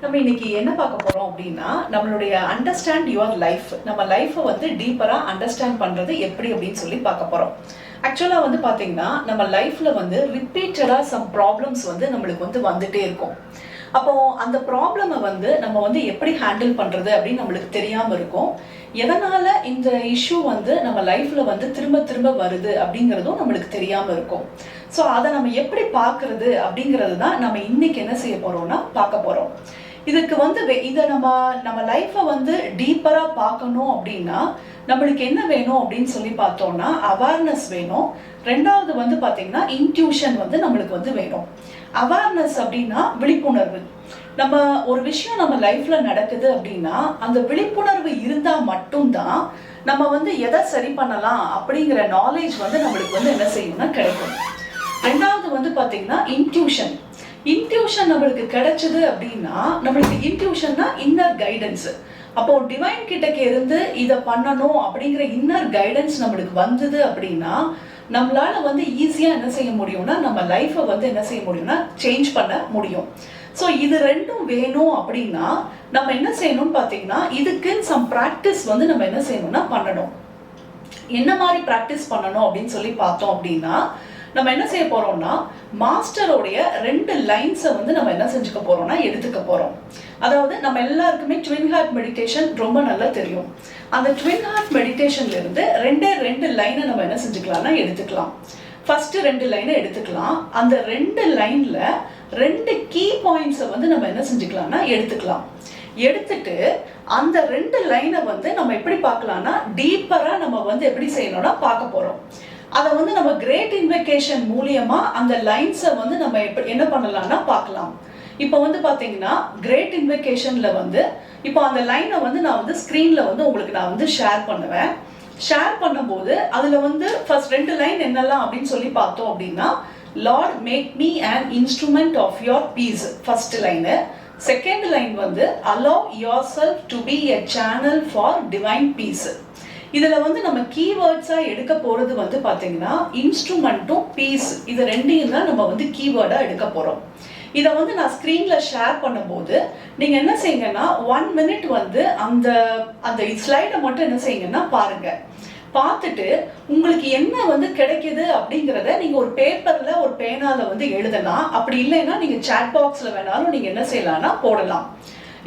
நம்ம இன்னைக்கு என்ன பார்க்க போறோம் அப்படின்னா நம்மளுடைய அண்டர்ஸ்டாண்ட் யுவர் லைஃப், நம்ம லைஃப்பை வந்து டீப்பரா அண்டர்ஸ்டாண்ட் பண்றது எப்படி அப்படின்னு சொல்லி பார்க்க போறோம். ஆக்சுவலா வந்து பாத்தீங்கன்னா நம்ம லைஃப்ல வந்து ரிப்பீட்டடா சம் ப்ராப்ளம்ஸ் வந்து நம்மளுக்கு வந்து வந்துட்டே இருக்கும். அப்போ அந்த ப்ராப்ளமை வந்து நம்ம வந்து எப்படி ஹேண்டில் பண்றது அப்படின்னு நம்மளுக்கு தெரியாம இருக்கும். எதனால இந்த இஷ்யூ வந்து நம்ம லைஃப்ல வந்து திரும்ப திரும்ப வருது அப்படிங்கிறதும் நம்மளுக்கு தெரியாம இருக்கும். ஸோ அதை நம்ம எப்படி பார்க்கறது அப்படிங்கிறது தான் நம்ம இன்னைக்கு என்ன செய்ய போறோம்னா பார்க்க போறோம். இதுக்கு வந்து இதை நம்ம லைஃப்பை வந்து டீப்பரா பார்க்கணும் அப்படின்னா நம்மளுக்கு என்ன வேணும் அப்படின்னு சொல்லி பார்த்தோம்னா அவேர்னஸ் வேணும். ரெண்டாவது வந்து பாத்தீங்கன்னா இன்ட்யூஷன் வந்து நம்மளுக்கு வந்து வேணும். அவேர்னஸ் அப்படின்னா விழிப்புணர்வு. நம்ம ஒரு விஷயம் நம்ம லைஃப்ல நடக்குது அப்படின்னா அந்த விழிப்புணர்வு இருந்தா மட்டும்தான் நம்ம வந்து எதை சரி பண்ணலாம் அப்படிங்கிற நாலேஜ் வந்து நம்மளுக்கு வந்து என்ன செய்யணும்னா கிடைக்கும். ரெண்டாவது வந்து பாத்தீங்கன்னா இன்ட்யூஷன். இன்ட்யூஷன் நம்மளுக்கு கிடைச்சது அப்படின்னா நம்மளுக்கு இன்ட்யூஷன்னா இன்னர் கைடன்ஸ். அப்போ டிவைன் கிட்டக்க இருந்து இதை பண்ணணும் அப்படிங்கிற இன்னர் கைடன்ஸ் நம்மளுக்கு வந்தது அப்படின்னா நம்மளால வந்து ஈஸியா என்ன செய்ய முடியும்னா நம்ம லைஃப்பை வந்து என்ன செய்ய முடியும்னா சேஞ்ச் பண்ண முடியும். ஸோ இது ரெண்டும் வேணும் அப்படின்னா நம்ம என்ன செய்யணும்னு பார்த்தீங்கன்னா இதுக்கு சம் ப்ராக்டிஸ் வந்து நம்ம என்ன செய்யணும்னா பண்ணணும். என்ன மாதிரி ப்ராக்டிஸ் பண்ணணும் அப்படின்னு சொல்லி பார்த்தோம் அப்படின்னா நம்ம என்ன செய்ய போறோம்னா மாஸ்டரோடைய 2 லைன்ஸை வந்து நம்ம என்ன செஞ்சுக்க போறோம்னா எடுத்துக்க போறோம். அதாவது நம்ம எல்லாருக்குமே ட்வின் ஹார்ட் மெடிடேஷன் ரொம்ப நல்லா தெரியும். அந்த ட்வின் ஹார்ட் மெடிடேஷன்ல இருந்து 2 லைனை நம்ம என்ன செஞ்சுக்கலாம்னா எடுத்துக்கலாம். ஃபர்ஸ்ட் 2 லைனை எடுத்துக்கலாம். அந்த 2 லைன்ல 2 கீ பாயிண்ட்ஸை வந்து நம்ம என்ன செஞ்சுக்கலாம்னா எடுத்துக்கலாம். எடுத்துட்டு அந்த 2 லைனை வந்து நம்ம எப்படி பார்க்கலாம்னா டீப்பரா நம்ம வந்து எப்படி செய்யணும்னா பார்க்க போறோம். அதை வந்து நம்ம கிரேட் இன்வெகேஷன் மூலியமா அந்த லைன்ஸை வந்து நம்ம என்ன பண்ணலாம்னா பார்க்கலாம். இப்போ வந்து பாத்தீங்கன்னா கிரேட் இன்வெகேஷன்ல வந்து இப்போ அந்த லைனை வந்து நான் வந்து ஸ்கிரீன்ல வந்து உங்களுக்கு நான் வந்து ஷேர் பண்ணுவேன். ஷேர் பண்ணும்போது அதுல வந்து ஃபர்ஸ்ட் 2 லைன் என்னெல்லாம் அப்படின்னு சொல்லி பார்த்தோம் அப்படின்னா lord make me an instrument of your peace first line. Second line வந்து allow yourself to be a channel for divine peace. இதுல வந்து நம்ம கீவேர்ட்ஸா எடுக்க போறது வந்து பாத்தீங்கன்னா இன்ஸ்ட்ருமெண்ட்டும் பீஸ், இது ரெண்டையும் தான் நம்ம வந்து கீவேர்டா எடுக்க போறோம். இதை வந்து நான் ஸ்கிரீன்ல ஷேர் பண்ணும்போது நீங்க என்ன செய்யுங்கன்னா 1 மினிட் வந்து அந்த அந்த ஸ்லைடை மட்டும் என்ன செய்யுங்கன்னா பாருங்க. பார்த்துட்டு உங்களுக்கு என்ன வந்து கிடைக்குது அப்படிங்கிறத நீங்க ஒரு பேப்பர்ல ஒரு பேனால வந்து எழுதலாம். அப்படி இல்லைன்னா நீங்க சாட் பாக்ஸ்ல வேணாலும் நீங்க என்ன செய்யலாம்னா போடலாம்.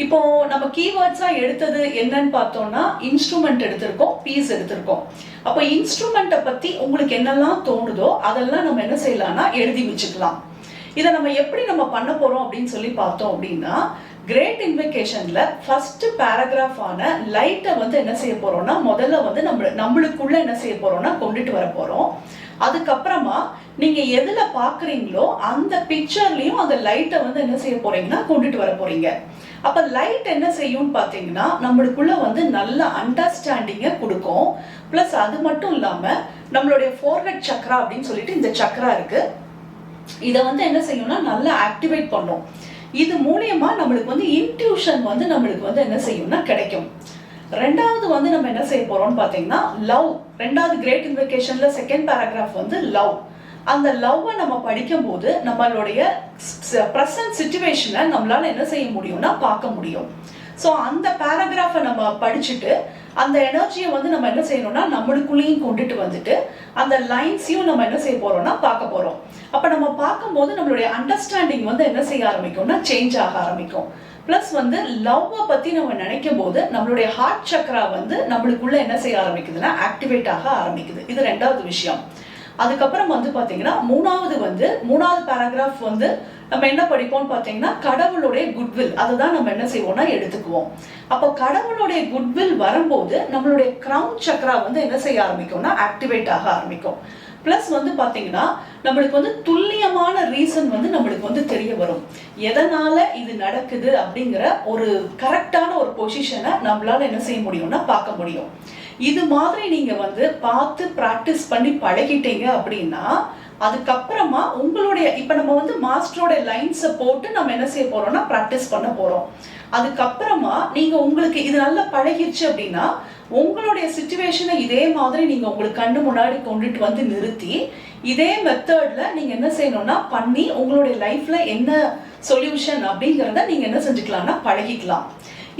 இப்போ நம்ம கீவேர்ட்ஸா எடுத்தது என்னன்னு பார்த்தோம்னா இன்ஸ்ட்ருமெண்ட் எடுத்திருக்கோம், பீஸ் எடுத்திருக்கோம். அப்போ இன்ஸ்ட்ருமெண்ட்டை பத்தி உங்களுக்கு என்னெல்லாம் தோணுதோ அதெல்லாம் நம்ம என்ன செய்யலாம்னா எழுதி வச்சுக்கலாம். இதை நம்ம எப்படி நம்ம பண்ண போறோம் அப்படின்னு சொல்லி பார்த்தோம் அப்படின்னா கிரேட் இன்வெகேஷன்ல ஃபர்ஸ்ட் பேராகிராஃப் ஆன லைட்டை வந்து என்ன செய்ய போறோம்னா முதல்ல வந்து நம்மளுக்குள்ள என்ன செய்ய போறோம்னா கொண்டுட்டு வர போறோம். அதுக்கப்புறமா நீங்க எதுல பாக்குறீங்களோ அந்த பிக்சர்லயும் அந்த லைட்டை வந்து என்ன செய்ய போறீங்கன்னா கொண்டுட்டு வர போறீங்க. அப்ப லைட் என்ன செய்யும் பாத்தீங்கன்னா நம்மளுக்குள்ள வந்து நல்ல அண்டர்ஸ்டாண்டிங்கை கொடுக்கும். பிளஸ் அது மட்டும் இல்லாம நம்மளுடைய ஃபோர்ஹெட் சக்ரா அப்படின்னு சொல்லிட்டு இந்த சக்ரா இருக்கு, இதை வந்து என்ன செய்யும்னா நல்லா ஆக்டிவேட் பண்ணும். இது மூலியமா நம்மளுக்கு வந்து இன்ட்யூஷன் வந்து நம்மளுக்கு வந்து என்ன செய்யும்னா கிடைக்கும். ரெண்டாவது வந்து நம்ம என்ன செய்ய போறோம்னு பாத்தீங்கன்னா லவ். ரெண்டாவது கிரேட் இன்வெகேஷன்ல செகண்ட் பேராகிராஃப் வந்து லவ். அந்த லவ்வை நம்ம படிக்கும் போது நம்மளுடைய பிரசன்ட் சிச்சுவேஷனை நம்மளால என்ன செய்ய முடியும்னா பார்க்க முடியும். ஸோ அந்த பேராகிராஃபை நம்ம படிச்சுட்டு அந்த எனர்ஜியை வந்து நம்ம என்ன செய்யணும்னா நம்மளுக்குள்ளேயும் கொண்டுட்டு வந்துட்டு அந்த லைன்ஸையும் நம்ம என்ன செய்ய போறோம்னா பார்க்க போறோம். அப்ப நம்ம பார்க்கும்போது நம்மளுடைய அண்டர்ஸ்டாண்டிங் வந்து என்ன செய்ய ஆரம்பிக்கும்னா சேஞ்ச் ஆக ஆரம்பிக்கும். பிளஸ் வந்து லவ்வை பத்தி நம்ம நினைக்கும் போது நம்மளுடைய ஹார்ட் சக்ரா வந்து நம்மளுக்குள்ள என்ன செய்ய ஆரம்பிக்குதுன்னா ஆக்டிவேட் ஆக ஆரம்பிக்குது. இது 2வது விஷயம். அதுக்கப்புறம் வந்து பாத்தீங்கன்னா மூணாவது பேராகிராஃப் வந்து நம்ம என்ன படிப்போம்னு பாத்தீங்கன்னா கடவுளுடைய குட்வில், அதுதான் நம்ம என்ன செய்வோம்னா எடுத்துக்குவோம். அப்போ கடவுளுடைய குட்வில் வரும்போது நம்மளுடைய கிரவுன் சக்ரா வந்து என்ன செய்ய ஆரம்பிக்கும்னா ஆக்டிவேட் ஆக ஆரம்பிக்கும். பிளஸ் வந்து பாத்தீங்கன்னா நம்மளுக்கு வந்து துல்லியமான ரீசன் வந்து நம்மளுக்கு வந்து தெரிய வரும். எதனால இது நடக்குது அப்படிங்கிற ஒரு கரெக்டான ஒரு பொசிஷனை நம்மளால என்ன செய்ய முடியும்னா பார்க்க முடியும். இது மாதிரி நீங்க வந்து பார்த்து பிராக்டிஸ் பண்ணி பழகிட்டீங்க அப்படின்னா அதுக்கப்புறமா உங்களுடைய இப்ப நம்ம வந்து மாஸ்டரோட லைன்ஸை போட்டு நம்ம என்ன செய்ய போறோம்னா பிராக்டிஸ் பண்ண போறோம். அதுக்கப்புறமா நீங்க உங்களுக்கு இது நல்லா பழகிருச்சு அப்படின்னா உங்களுடைய சிச்சுவேஷனை இதே மாதிரி நீங்க உங்களுக்கு கண்ணு முன்னாடி கொண்டுட்டு வந்து நிறுத்தி இதே மெத்தட்ல நீங்க என்ன செய்யணும்னா பண்ணி உங்களுடைய லைஃப்ல என்ன சொல்யூஷன் அப்படிங்கிறத நீங்க என்ன செஞ்சுக்கலாம்னா பழகிக்கலாம்.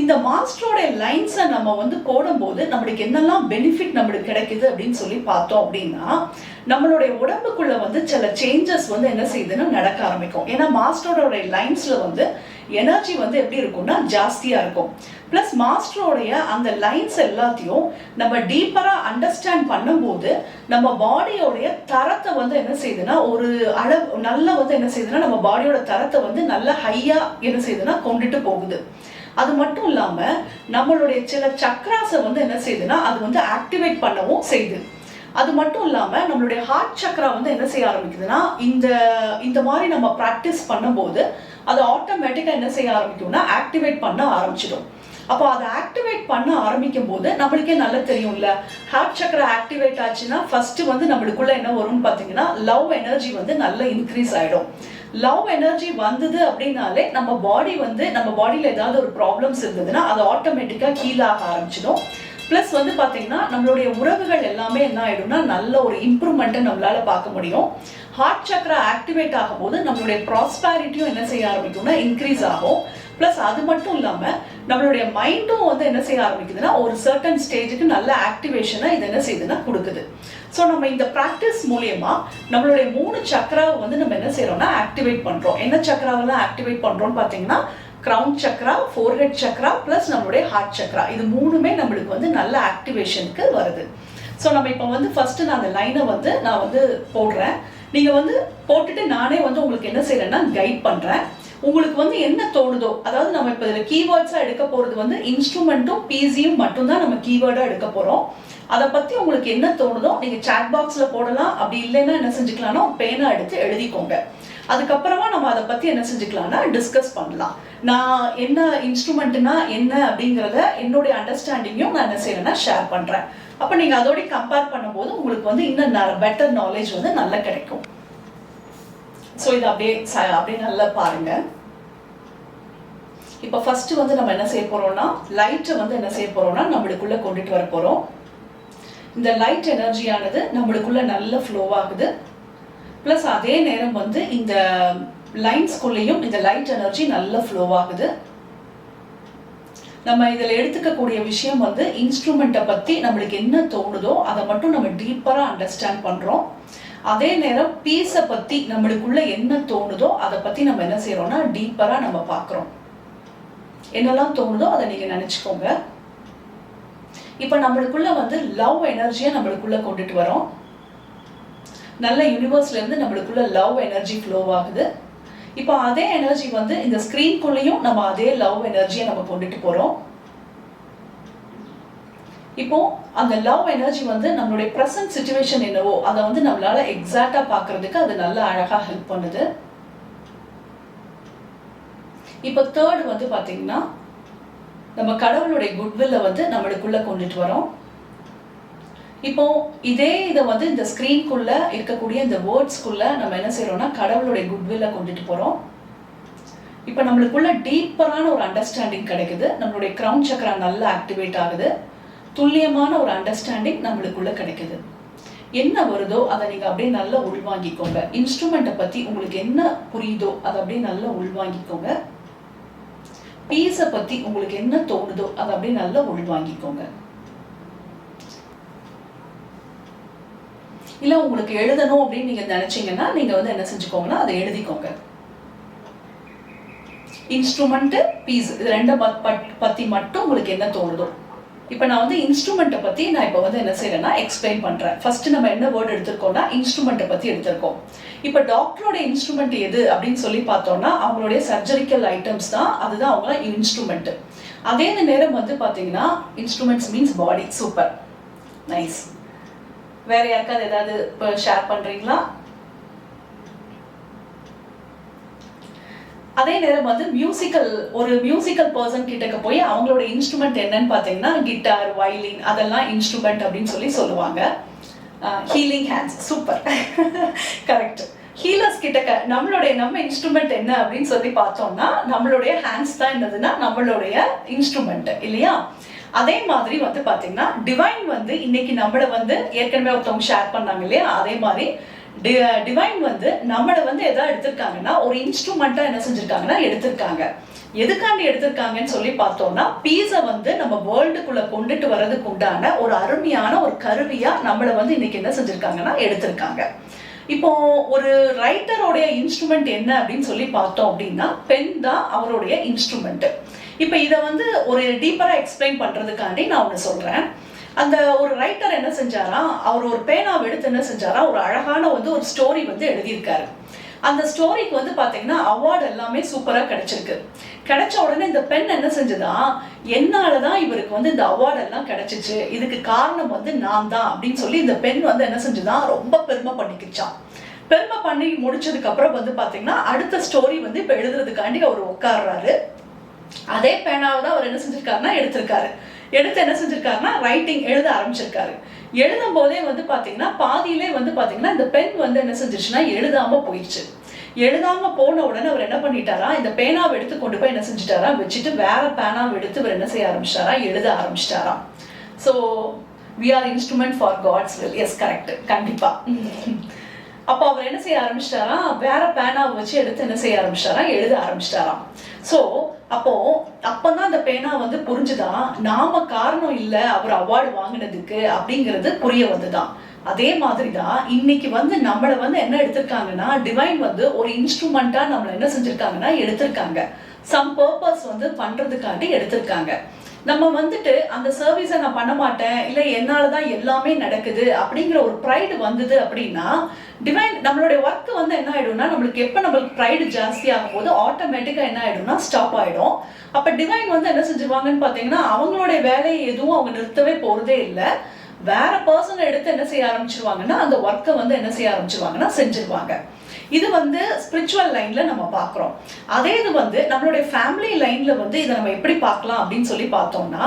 இந்த மாஸ்டரோட லைன்ஸை நம்ம வந்து போடும்போது நம்மளுக்கு என்னெல்லாம் பெனிஃபிட் நம்மளுக்கு கிடைக்குது அப்படின்னு சொல்லி பார்த்தோம் அப்படின்னா, நம்மளுடைய உடம்புக்குள்ள வந்து சில சேஞ்சஸ் வந்து என்ன செய்யுதுன்னா நடக்க ஆரம்பிக்கும். ஏன்னா மாஸ்டரோட லைன்ஸ்ல வந்து எனர்ஜி வந்து எப்படி இருக்கும்னா ஜாஸ்தியா இருக்கும். பிளஸ் மாஸ்டரோடைய அந்த லைன்ஸ் எல்லாத்தையும் நம்ம டீப்பரா அண்டர்ஸ்டாண்ட் பண்ணும்போது நம்ம பாடியோடைய தரத்தை வந்து என்ன செய்யுதுன்னா ஒரு அளவு நல்ல வந்து என்ன செய்யுதுன்னா நம்ம பாடியோட தரத்தை வந்து நல்ல ஹையா என்ன செய்யுதுன்னா கொண்டுட்டு போகுது. அது மட்டும் இல்லாம நம்மளுடைய சில சக்ராஸை வந்து என்ன செய்யுதுன்னா அது வந்து ஆக்டிவேட் பண்ணவும் செய்யுது. அது மட்டும் இல்லாம நம்மளுடைய ஹார்ட் சக்ரா வந்து என்ன செய்ய ஆரம்பிக்குதுன்னா இந்த மாதிரி நம்ம பிராக்டிஸ் பண்ணும்போது அது ஆட்டோமேட்டிக்கா என்ன செய்ய ஆரம்பிக்கும்னா ஆக்டிவேட் பண்ண ஆரம்பிச்சிடும். அப்போ அதை ஆக்டிவேட் பண்ண ஆரம்பிக்கும் போது நம்மளுக்கே நல்லா தெரியும்ல, ஹார்ட் சக்ரா ஆக்டிவேட் ஆச்சுன்னா ஃபர்ஸ்ட் வந்து நம்மளுக்குள்ள என்ன வரும்னு பாத்தீங்கன்னா லவ் எனர்ஜி வந்து நல்லா இன்க்ரீஸ் ஆயிடும். லவ் எனர்ஜி வந்தது அப்படின்னாலே நம்ம பாடியில ஏதாவது ஒரு ப்ராப்ளம்ஸ் இருந்ததுன்னா அது ஆட்டோமேட்டிக்கா ஹீல் ஆக ஆரம்பிச்சிடும். பிளஸ் வந்து பாத்தீங்கன்னா நம்மளுடைய உறவுகள் எல்லாமே என்ன ஆயிடும்னா நல்ல ஒரு இம்ப்ரூவ்மெண்ட்டை நம்மளால பார்க்க முடியும். ஹார்ட் சக்ரா ஆக்டிவேட் ஆகும் போது நம்மளுடைய ப்ராஸ்பேரிட்டியும் என்ன செய்ய ஆரம்பிக்கும்னா இன்க்ரீஸ் ஆகும். பிளஸ் அது மட்டும் இல்லாம நம்மளுடைய மைண்டும் வந்து என்ன செய்ய ஆரம்பிக்குதுன்னா ஒரு சர்டன் ஸ்டேஜுக்கு நல்ல ஆக்டிவேஷனை இது என்ன செய்யுதுன்னா கொடுக்குது. ஸோ நம்ம இந்த ப்ராக்டிஸ் மூலியமா நம்மளுடைய 3 சக்கராவை வந்து நம்ம என்ன செய்யறோம்னா ஆக்டிவேட் பண்றோம். என்ன சக்கராவெல்லாம் ஆக்டிவேட் பண்றோம்னு பாத்தீங்கன்னா crown chakra, forehead chakra plus நம்மளுடைய ஹார்ட் சக்ரா, இது 3மே நம்மளுக்கு வந்து நல்ல ஆக்டிவேஷனுக்கு வருது. ஸோ நம்ம இப்போ வந்து ஃபர்ஸ்ட் நான் அந்த லைனை வந்து நான் வந்து போடுறேன். நீங்க வந்து போட்டுட்டு நானே வந்து உங்களுக்கு என்ன செய்யறேன்னா கைட் பண்றேன். உங்களுக்கு வந்து என்ன தோணுதோ, அதாவது நம்ம இப்போ இதில் கீவேர்ட்ஸாக எடுக்க போகிறது வந்து இன்ஸ்ட்ருமெண்ட்டும் பிசியும் மட்டும்தான் நம்ம கீவேர்டாக எடுக்க போகிறோம். அதை பற்றி உங்களுக்கு என்ன தோணுதோ நீங்கள் சாட் பாக்ஸில் போடலாம். அப்படி இல்லைன்னா என்ன செஞ்சுக்கலாம்னா பேனா எடுத்து எழுதிக்கோங்க. அதுக்கப்புறமா நம்ம அதை பற்றி என்ன செஞ்சுக்கலாம்னா டிஸ்கஸ் பண்ணலாம். நான் என்ன இன்ஸ்ட்ருமெண்ட்னா என்ன அப்படிங்கிறத என்னுடைய அண்டர்ஸ்டாண்டிங்கையும் நான் என்ன செய்யறேன்னா ஷேர் பண்ணுறேன். அப்போ நீங்கள் அதோட கம்பேர் பண்ணும்போது உங்களுக்கு வந்து இன்னும் பெட்டர் நாலேஜ் வந்து நல்லா கிடைக்கும். ஸோ இது அப்படியே நல்லா பாருங்க. இப்போ ஃபர்ஸ்ட் வந்து நம்ம என்ன செய்ய போறோம்னா லைட்டை வந்து என்ன செய்ய போறோம்னா நம்மளுக்குள்ள கொண்டுட்டு வர போறோம். இந்த லைட் எனர்ஜியானது நம்மளுக்குள்ள நல்ல ஃப்ளோ ஆகுது. பிளஸ் அதே நேரம் வந்து இந்த லைன்ஸ்குள்ளேயும் இந்த லைட் எனர்ஜி நல்ல ஃப்ளோ ஆகுது. நம்ம இதில் எடுத்துக்கக்கூடிய விஷயம் வந்து இன்ஸ்ட்ருமெண்ட்டை பற்றி நம்மளுக்கு என்ன தோணுதோ அதை மட்டும் நம்ம டீப்பராக அண்டர்ஸ்டாண்ட் பண்ணுறோம். அதே நேரம் பீஸை பற்றி நம்மளுக்குள்ள என்ன தோணுதோ அதை பற்றி நம்ம என்ன செய்யறோம்னா டீப்பராக நம்ம பார்க்குறோம். என்னெல்லாம் தோணுதோ அதை நீங்கள் நினச்சிக்கோங்க. இப்போ நம்மளுக்குள்ள வந்து லவ் எனர்ஜியை நம்மளுக்குள்ள கொண்டுட்டு வரோம். நல்ல யூனிவர்ஸ்லேருந்து நம்மளுக்குள்ள லவ் எனர்ஜி ஃப்ளோ ஆகுது. இப்போ அதே எனர்ஜி வந்து இந்த ஸ்க்ரீன்குள்ளேயும் நம்ம அதே லவ் எனர்ஜியை நம்ம கொண்டுட்டு போகிறோம். இப்போ அந்த லவ் எனர்ஜி வந்து நம்மளுடைய ப்ரெசன்ட் சிச்சுவேஷன் என்னவோ அதை வந்து நம்மளால எக்ஸாக்டா பார்க்கறதுக்கு அது நல்ல அழகா ஹெல்ப் பண்ணுது. இப்போ தேர்ட் வந்து பாத்தீங்கன்னா நம்ம கடவுளுடைய குட்வில்லை வந்து நம்மளுக்குள்ள கொண்டுட்டு வரோம். இப்போ இதை வந்து இந்த ஸ்கிரீன்குள்ள இருக்கக்கூடிய இந்த வேர்ட்ஸ்குள்ள நம்ம என்ன செய்யறோம்னா கடவுளுடைய குட்வில்லை கொண்டுட்டு போறோம். இப்போ நம்மளுக்குள்ள டீப்பரான ஒரு அண்டர்ஸ்டாண்டிங் கிடைக்குது. நம்மளுடைய கிரவுன் சக்கரா நல்லா ஆக்டிவேட் ஆகுது. துல்லியமான ஒரு அண்டர்ஸ்டாண்டிங் நம்மளுக்குள்ள கிடைக்குது. என்ன வருதோ அதை நீங்க அப்படியே நல்லா உள்வாங்கிக்கோங்க. இன்ஸ்ட்ருமெண்ட்டை பத்தி உங்களுக்கு என்ன புரியுதோ அதை அப்படியே நல்லா உள்வாங்கிக்கோங்க. பீஸை பத்தி உங்களுக்கு என்ன தோணுதோ அதை அப்படியே நல்லா உள்வாங்கிக்கோங்க. இல்ல உங்களுக்கு எழுதணும் அப்படின்னு நீங்க நினைச்சீங்கன்னா நீங்க வந்து என்ன செஞ்சுக்கோங்கன்னா அதை எழுதிக்கோங்க. இன்ஸ்ட்ருமெண்ட், பீஸ் இது ரெண்டை பத்தி மட்டும் உங்களுக்கு என்ன தோணுதோ. இப்போ நான் வந்து இன்ஸ்ட்ருமெண்ட்டை பற்றி நான் இப்போ வந்து என்ன செய்யறேன்னா எக்ஸ்பிளைன் பண்ணுறேன். ஃபர்ஸ்ட் நம்ம என்ன வேர்டு எடுத்திருக்கோம்னா இன்ஸ்ட்ருமெண்ட்டை பற்றி எடுத்திருக்கோம். இப்போ டாக்டரோட இன்ஸ்ட்ருமெண்ட் எது அப்படின்னு சொல்லி பார்த்தோம்னா அவங்களுடைய சர்ஜரிக்கல் ஐட்டம்ஸ் தான், அதுதான் அவங்க இன்ஸ்ட்ருமெண்ட். அதே நேரம் வந்து பார்த்தீங்கன்னா இன்ஸ்ட்ருமெண்ட்ஸ் மீன்ஸ் பாடி. Super, nice. வேற யாருக்காவது ஏதாவது இப்போ ஷேர் பண்ணுறீங்களா? அதே நேரம் வந்து ஒரு மியூசிக்கல் பர்சன் கிட்டக்க போய் அவங்களோட இன்ஸ்ட்ருமெண்ட் என்னன்னு பார்த்தீங்கன்னா கிட்டார், வயலின் அதெல்லாம் இன்ஸ்ட்ருமெண்ட் அப்படின்னு சொல்லி சொல்லுவாங்க. Healing hands, super, correct. Healers கிட்டக்க நம்ம இன்ஸ்ட்ருமெண்ட் என்ன அப்படின்னு சொல்லி பார்த்தோம்னா நம்மளுடைய ஹேண்ட்ஸ் தான் என்னதுன்னா நம்மளுடைய இன்ஸ்ட்ருமெண்ட் இல்லையா? அதே மாதிரி வந்து பார்த்தீங்கன்னா டிவைன் வந்து இன்னைக்கு நம்மளை வந்து ஏற்கனவே ஒருத்தவங்க ஷேர் பண்ணாங்க இல்லையா? அதே மாதிரி டிவைன் வந்து நம்மளை வந்து எதாவது எடுத்திருக்காங்கன்னா ஒரு இன்ஸ்ட்ருமெண்ட்டா என்ன செஞ்சிருக்காங்கன்னா எடுத்திருக்காங்க. எதுக்காண்டி எடுத்திருக்காங்கன்னு சொல்லி பார்த்தோம்னா பீஸை வந்து நம்ம வேர்ல்டுக்குள்ள கொண்டுட்டு வர்றதுக்கு உண்டான ஒரு அருமையான ஒரு கருவியா நம்மளை வந்து இன்னைக்கு என்ன செஞ்சிருக்காங்கன்னா எடுத்திருக்காங்க. இப்போ ஒரு ரைட்டருடைய இன்ஸ்ட்ருமெண்ட் என்ன அப்படின்னு சொல்லி பார்த்தோம் அப்படின்னா பென் தான் அவருடைய இன்ஸ்ட்ருமெண்ட். இப்போ இதை வந்து ஒரு டீப்பரா எக்ஸ்பிளைன் பண்றதுக்காண்டி நான் ஒன்று சொல்றேன். அந்த ஒரு ரைட்டர் என்ன செஞ்சாரா, அவர் ஒரு பேனாவை எடுத்து என்ன செஞ்சாரா, ஒரு அழகான வந்து ஒரு ஸ்டோரி வந்து எழுதியிருக்காரு. அந்த ஸ்டோரிக்கு வந்து பாத்தீங்கன்னா அவார்டு எல்லாமே சூப்பரா கிடைச்சிருக்கு. கிடைச்ச உடனே இந்த பெண் என்ன செஞ்சதா, என்னாலதான் இவருக்கு வந்து இந்த அவார்டு எல்லாம் கிடைச்சிச்சு, இதுக்கு காரணம் வந்து நான் தான் அப்படின்னு சொல்லி இந்த பெண் வந்து என்ன செஞ்சதான் ரொம்ப பெருமை பண்ணிக்கிச்சான். பெருமை பண்ணி முடிச்சதுக்கு அப்புறம் வந்து பாத்தீங்கன்னா அடுத்த ஸ்டோரி வந்து இப்ப எழுதுறதுக்காண்டி அவர் உட்கார்றாரு. அதே பேனாவை தான் அவர் என்ன செஞ்சிருக்காருன்னா எடுத்திருக்காரு. எடுத்து என்ன செஞ்சிருக்காருன்னா ரைட்டிங் எழுத ஆரம்பிச்சிருக்காரு. எழுதும் போதே வந்து பாத்தீங்கன்னா பாதியிலே வந்து பாத்தீங்கன்னா இந்த பெண் வந்து என்ன செஞ்சிருச்சுன்னா எழுதாம போயிடுச்சு. எழுதாம போன உடனே அவர் என்ன பண்ணிட்டாரா, இந்த பேனாவை எடுத்து கொண்டு போய் என்ன செஞ்சுட்டாரா வச்சுட்டு வேற பேனாவை எடுத்து அவர் என்ன செய்ய ஆரம்பிச்சிட்டாரா, எழுத ஆரம்பிச்சிட்டாரா. So we are instrument for God's will. Yes, correct, கண்டிப்பா. அப்போ அவர் என்ன செய்ய ஆரம்பிச்சிட்டாரா, வேற பேனாவை வச்சு எடுத்து என்ன செய்ய ஆரம்பிச்சிட்டாரா, எழுத ஆரம்பிச்சிட்டாராம். ஸோ அப்பதான் அந்த பேனா வந்து புரிஞ்சுதான் நாம காரணம் இல்லை அவர் அவார்டு வாங்கினதுக்கு அப்படிங்கிறது புரிய வந்துதான். அதே மாதிரிதான் இன்னைக்கு வந்து நம்மளை வந்து என்ன எடுத்திருக்காங்கன்னா டிவைன் வந்து ஒரு இன்ஸ்ட்ருமெண்டா நம்மளை என்ன செஞ்சிருக்காங்கன்னா எடுத்திருக்காங்க. சம் பர்பஸ் வந்து பண்றதுக்காண்டி எடுத்திருக்காங்க. நம்ம வந்துட்டு அந்த சர்வீஸை நான் பண்ண மாட்டேன், இல்லை என்னாலதான் எல்லாமே நடக்குது அப்படிங்கிற ஒரு ப்ரைடு வந்தது அப்படின்னா டிவைன் நம்மளுடைய ஒர்க் வந்து என்ன ஆயிடும்னா, நம்மளுக்கு எப்போ நம்மளுக்கு ப்ரைடு ஜாஸ்தி ஆகும் போது ஆட்டோமேட்டிக்கா என்ன ஆயிடும்னா ஸ்டாப் ஆயிடும். அப்ப டிவைன் வந்து என்ன செஞ்சிருவாங்கன்னு பாத்தீங்கன்னா அவங்களுடைய வேலையை எதுவும் அவங்க நிறுத்தவே போறதே இல்லை. வேற பர்சனை எடுத்து என்ன செய்ய ஆரம்பிச்சிருவாங்கன்னா அந்த ஒர்க்கை வந்து என்ன செய்ய ஆரம்பிச்சிருவாங்கன்னா செஞ்சிருவாங்க. இது வந்து ஸ்பிரிச்சுவல் லைன்ல நம்ம பார்க்குறோம். அதே இது வந்து நம்மளுடைய ஃபேமிலி லைன்ல வந்து இதை நம்ம எப்படி பார்க்கலாம் அப்படின்னு சொல்லி பார்த்தோம்னா,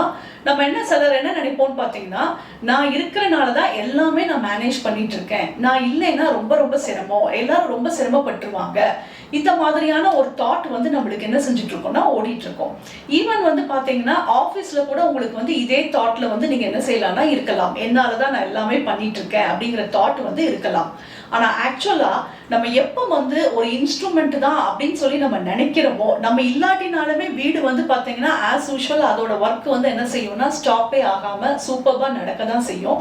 நம்ம என்ன சிலர் என்ன நினைப்போம்னு பார்த்தீங்கன்னா, நான் இருக்கிறனால தான் எல்லாமே நான் மேனேஜ் பண்ணிட்டு இருக்கேன், நான் இல்லைன்னா ரொம்ப ரொம்ப சிரமம், எல்லாரும் ரொம்ப சிரமப்பட்டுருவாங்க, இந்த மாதிரியான ஒரு தாட் வந்து நம்மளுக்கு என்ன செஞ்சுட்டு இருக்கோம்னா ஓடிட்டு இருக்கோம். ஈவன் வந்து பாத்தீங்கன்னா ஆஃபீஸ்ல கூட உங்களுக்கு வந்து இதே தாட்ல வந்து நீங்க என்ன செய்யலாம்னா இருக்கலாம், என்னாலதான் நான் எல்லாமே பண்ணிட்டு இருக்கேன் அப்படிங்கிற தாட் வந்து இருக்கலாம். ஆனா ஆக்சுவலா நம்ம எப்ப வந்து ஒரு இன்ஸ்ட்ருமெண்ட் தான் அப்படின்னு சொல்லி நம்ம நினைக்கிறோமோ, நம்ம இல்லாட்டினாலுமே வீடு வந்து பாத்தீங்கன்னா ஆஸ் யூஷுவல் அதோட ஒர்க் வந்து என்ன செய்யும்னா ஸ்டாப்பே ஆகாம சூப்பர்பா நடக்க தான் செய்யும்.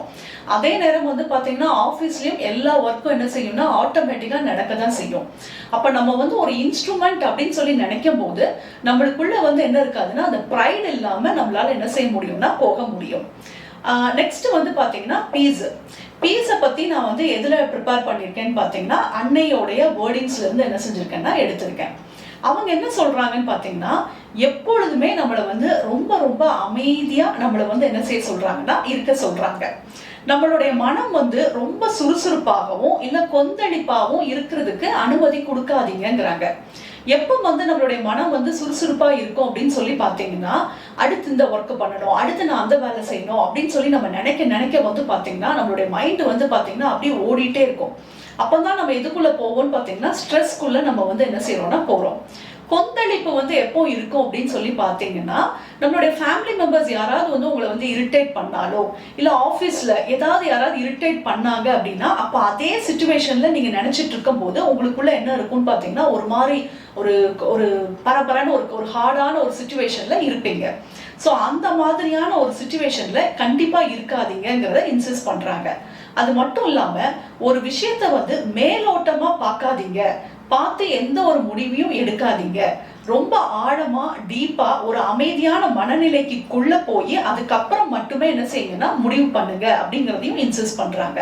அதே நேரம் வந்து பாத்தீங்கன்னா ஆஃபீஸ்லயும் எல்லா ஒர்க்கும் என்ன செய்யும்னா ஆட்டோமேட்டிக்கா நடக்க தான் செய்யும். அப்ப நம்ம வந்து ஒரு இன்ஸ்ட்ருமெண்ட் அப்படின்னு சொல்லி நினைக்கும் போது நம்மளுக்குள்ள வந்து என்ன இருக்காதுன்னா அந்த ப்ரைட் இல்லாம நம்மளால என்ன செய்ய முடியும்னா போக முடியும். நெக்ஸ்ட் வந்து பாத்தீங்கன்னா பீஸை பத்தி நான் வந்து எதுல ப்ரிப்பேர் பண்ணியிருக்கேன்னு பாத்தீங்கன்னா அன்னையோடைய வேர்டிங்ஸ்ல இருந்து என்ன செஞ்சிருக்கேன்னா எடுத்திருக்கேன். அவங்க என்ன சொல்றாங்கன்னு பாத்தீங்கன்னா எப்பொழுதுமே நம்மளை வந்து ரொம்ப ரொம்ப அமைதியா நம்மளை வந்து என்ன செய்ய சொல்றாங்கன்னா இருக்க சொல்றாங்க. நம்மளுடைய மனம் வந்து ரொம்ப சுறுசுறுப்பாகவும் இல்ல கொந்தளிப்பாகவும் இருக்கிறதுக்கு அனுமதி கொடுக்காதீங்கிறாங்க. எப்ப வந்து நம்மளுடைய மனம் வந்து சுறுசுறுப்பா இருக்கும் அப்படின்னு சொல்லி பாத்தீங்கன்னா அடுத்து இந்த ஒர்க் பண்ணணும், அடுத்து நான் அந்த வேலை செய்யணும் அப்படின்னு சொல்லி நம்ம நினைக்க வந்து பாத்தீங்கன்னா நம்மளுடைய மைண்ட் வந்து பாத்தீங்கன்னா அப்படியே ஓடிட்டே இருக்கும். அப்பதான் நம்ம எதுக்குள்ள போவோம்னு பாத்தீங்கன்னா ஸ்ட்ரெஸ்க்குள்ள நம்ம வந்து என்ன செய்யறோம்னா போறோம். கொந்தளிப்பு வந்து எப்போ இருக்கும் அப்படின்னு சொல்லி பாத்தீங்கன்னா நம்மளுடைய ஃபேமிலி மெம்பர்ஸ் யாராவது வந்து உங்களை வந்து இரிட்டேட் பண்ணாலோ இல்ல ஆபீஸ்ல ஏதாவது யாராவது இரிட்டேட் பண்ணாங்க அப்படின்னா அப்ப அதே சிச்சுவேஷன்ல நீங்க நினைச்சிட்டு இருக்கும் போது உங்களுக்குள்ள என்ன இருக்கும்னு பாத்தீங்கன்னா ஒரு மாதிரி ஒரு ஒரு பரபரன்னு ஒரு ஹார்டான ஒரு சிச்சுவேஷன்ல இருப்பீங்க. ஸோ அந்த மாதிரியான ஒரு சிச்சுவேஷன்ல கண்டிப்பா இருக்காதீங்கிறத இன்சிஸ்ட் பண்றாங்க. அது மட்டும் இல்லாம ஒரு விஷயத்த வந்து மேலோட்டமா பார்க்காதீங்க, பார்த்து எந்த ஒரு முடிவையும் எடுக்காதீங்க, ரொம்ப ஆழமா டீப்பா ஒரு அமைதியான மனநிலைக்குள்ள போய் அதுக்கப்புறம் மட்டுமே என்ன செய்யுங்கன்னா முடிவு பண்ணுங்க அப்படிங்கிறதையும் இன்சிஸ்ட் பண்றாங்க.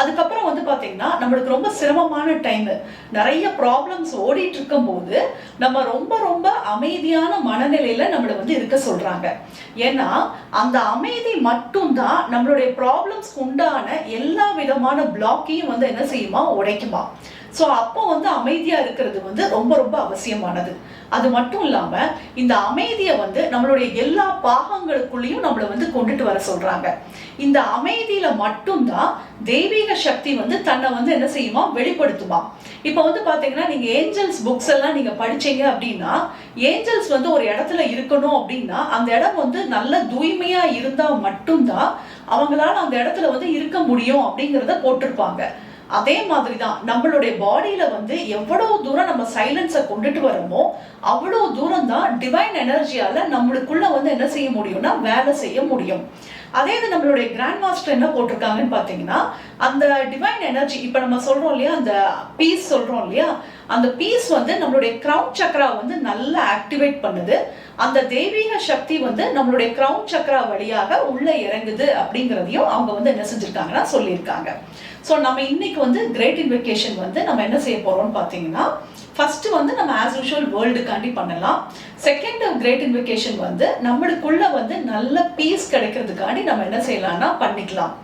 அதுக்கப்புறம் வந்து பாத்தீங்கன்னா நம்மளுக்கு ரொம்ப சிரமமான டைம், நிறைய ப்ராப்ளம்ஸ் ஓடிட்டு இருக்கும் போது நம்ம ரொம்ப ரொம்ப அமைதியான மனநிலையில நம்மளை வந்து இருக்க சொல்றாங்க. ஏன்னா அந்த அமைதி மட்டும்தான் நம்மளுடைய ப்ராப்ளம்ஸ்க்கு உண்டான எல்லா விதமான பிளாக்கையும் வந்து என்ன செய்யுமா உடைக்குமா. ஸோ அப்போ வந்து அமைதியா இருக்கிறது வந்து ரொம்ப ரொம்ப அவசியமானது. அது மட்டும் இல்லாம இந்த அமைதியை வந்து நம்மளுடைய எல்லா பாகங்களுக்குள்ளேயும் நம்மளை வந்து கொண்டுட்டு வர சொல்றாங்க. இந்த அமைதியில மட்டும்தான் தெய்வீக சக்தி வந்து தன்னை வந்து என்ன செய்யுமா வெளிப்படுத்துமா. இப்ப வந்து பாத்தீங்கன்னா நீங்க ஏஞ்சல்ஸ் புக்ஸ் எல்லாம் நீங்க படிச்சீங்க அப்படின்னா ஏஞ்சல்ஸ் வந்து ஒரு இடத்துல இருக்கணும் அப்படின்னா அந்த இடம் வந்து நல்ல தூய்மையா இருந்தா மட்டும்தான் அவங்களால அந்த இடத்துல வந்து இருக்க முடியும் அப்படிங்கிறத போட்டிருப்பாங்க. அதே மாதிரி தான் நம்மளுடைய பாடியில வந்து எவ்வளவு தூரம் நம்ம சைலன்ஸை கொண்டுட்டு வரோமோ அவ்வளவு தூரம் தான் டிவைன் எனர்ஜியால நம்மளுக்குள்ள வந்து என்ன செய்ய முடியும்னா வேலை செய்ய முடியும். அதே இது நம்மளுடைய கிராண்ட் மாஸ்டர் என்ன போட்டிருக்காங்கன்னு பார்த்தீங்கன்னா, அந்த டிவைன் எனர்ஜி இப்போ நம்ம சொல்றோம் இல்லையா, அந்த பீஸ் சொல்றோம் இல்லையா, அந்த பீஸ் வந்து நம்மளுடைய கிரவுன் சக்ரா வந்து நல்லா ஆக்டிவேட் பண்ணுது. அந்த தெய்வீக சக்தி வந்து நம்மளுடைய கிரவுன் சக்ரா வழியாக உள்ள இறங்குது அப்படிங்கிறதையும் அவங்க வந்து என்ன செஞ்சிருக்காங்கன்னா சொல்லியிருக்காங்க. ஸோ நம்ம இன்னைக்கு வந்து கிரேட் இன்வெகேஷன் வந்து நம்ம என்ன செய்ய போறோம்னு பார்த்தீங்கன்னா, ஃபர்ஸ்ட் வந்து நம்ம ஆஸ் யூஷுவல் வேர்ல்டுக்காண்டி பண்ணலாம். செகண்ட் கிரேட் இன்வெகேஷன் வந்து நம்மளுக்குள்ள வந்து நல்ல பீஸ் கிடைக்கிறதுக்காண்டி நம்ம என்ன செய்யலாம்னா பண்ணிக்கலாம்.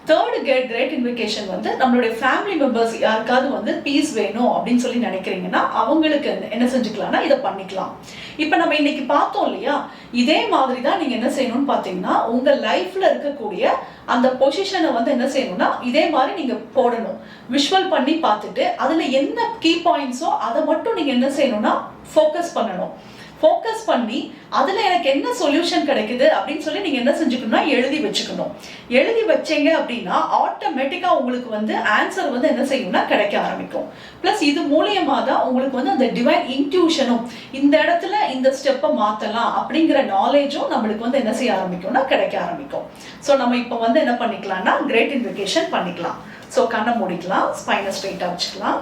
தேர்டு கிரேட் இன்வெகேஷன் வந்து நம்மளுடைய ஃபேமிலி மெம்பர்ஸ் யாருக்காவது வந்து பீஸ் வேணும் அப்படின்னு சொல்லி நினைக்கிறீங்கன்னா அவங்களுக்கு என்ன செஞ்சுக்கலாம்னா இதை பண்ணிக்கலாம். இப்போ நம்ம இன்னைக்கு பார்த்தோம் இல்லையா, இதே மாதிரி தான் நீங்க என்ன செய்யணும்னு பார்த்தீங்கன்னா, உங்க லைஃப்ல இருக்கக்கூடிய அந்த பொசிஷனை வந்து என்ன செய்யணும்னா இதே மாதிரி நீங்க போடணும். விஷுவல் பண்ணி பார்த்துட்டு அதுல என்ன கீ பாயிண்ட்ஸோ அதை மட்டும் நீங்க என்ன செய்யணும்னா ஃபோக்கஸ் பண்ணணும். ஃபோக்கஸ் பண்ணி அதுல எனக்கு என்ன சொல்யூஷன் கிடைக்குது அப்படின்னு சொல்லி நீங்க என்ன செஞ்சுக்கணும்னா எழுதி வச்சுக்கணும். எழுதி வச்சீங்க அப்படின்னா ஆட்டோமேட்டிக்கா உங்களுக்கு வந்து ஆன்சர் வந்து என்ன செய்யும்னா கிடைக்க ஆரம்பிக்கும். பிளஸ் இது மூலியமா தான் உங்களுக்கு வந்து அந்த டிவைன் இன்ட்யூஷனும் இந்த இடத்துல இந்த ஸ்டெப்பை மாத்தலாம் அப்படிங்கிற நாலேஜும் நம்மளுக்கு வந்து என்ன செய்ய ஆரம்பிக்கும்னா கிடைக்க ஆரம்பிக்கும். ஸோ நம்ம இப்போ வந்து என்ன பண்ணிக்கலாம்னா கிரேட் இன்வெகேஷன் பண்ணிக்கலாம். ஸோ கண்ணை மூடிக்கலாம், ஸ்பைனை ஸ்ட்ரெயிட்டா வச்சுக்கலாம்.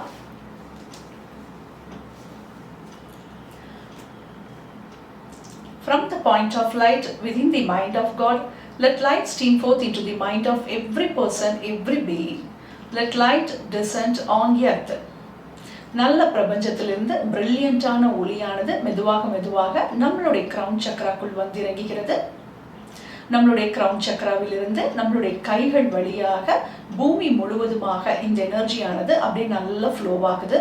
From the point of light within the mind of God, let light stream forth into the mind of every person, every being. Let light descend on earth. நல்ல பிரபஞ்சத்திலிருந்து பிரில்லியண்டான ஒளியானது மெதுவாக நம்மளுடைய கிரவுன் சக்கராக்குள் வந்து இறங்குகிறது. நம்மளுடைய கிரவுன் சக்கராவிலிருந்து நம்மளுடைய கைகள் வழியாக பூமி முழுவதுமாக இந்த எனர்ஜியானது அப்படியே நல்லா ஃப்ளோ ஆகுது.